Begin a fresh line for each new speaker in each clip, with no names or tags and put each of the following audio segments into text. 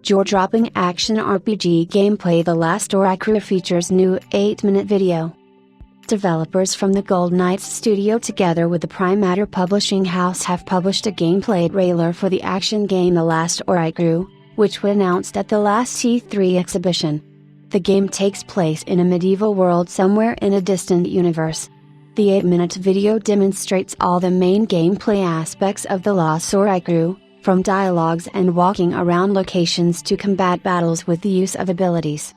jaw-dropping action RPG gameplay. The Last Oricru features new 8-minute video. Developers from the Golden Knights studio together with the Prime Matter publishing house have published a gameplay trailer for the action game The Last Oricru, which was announced at the last E3 exhibition. The game takes place in a medieval world somewhere in a distant universe. The 8-minute video demonstrates all the main gameplay aspects of The Last Oricru, from dialogues and walking around locations to combat battles with the use of abilities.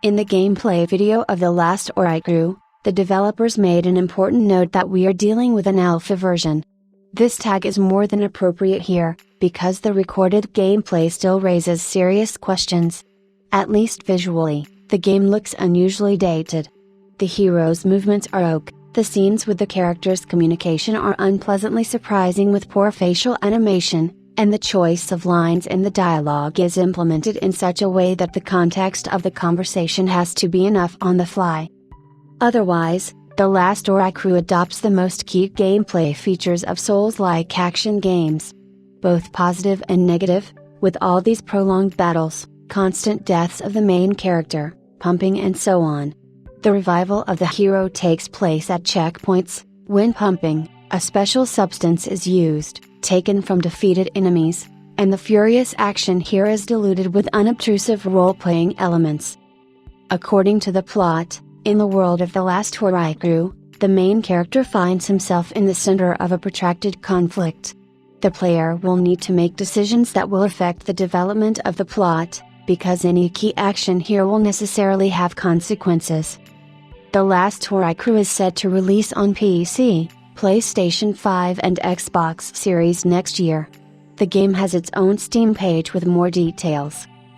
In the gameplay video of The Last Oricru, the developers made an important note that we are dealing with an alpha version. This tag is more than appropriate here, because the recorded gameplay still raises serious questions. At least visually, the game looks unusually dated. The hero's movements are oak, the scenes with the characters' communication are unpleasantly surprising with poor facial animation, and the choice of lines in the dialogue is implemented in such a way that the context of the conversation has to be enough on the fly. Otherwise, The Last Oricru adopts the most key gameplay features of Souls-like action games. Both positive and negative, with all these prolonged battles, constant deaths of the main character, pumping and so on. The revival of the hero takes place at checkpoints. When pumping, a special substance is used, taken from defeated enemies, and the furious action here is diluted with unobtrusive role-playing elements. According to the plot, in the world of The Last Oricru, the main character finds himself in the center of a protracted conflict. The player will need to make decisions that will affect the development of the plot, because any key action here will necessarily have consequences. The Last Oricru is set to release on PC, PlayStation 5 and Xbox Series next year. The game has its own Steam page with more details.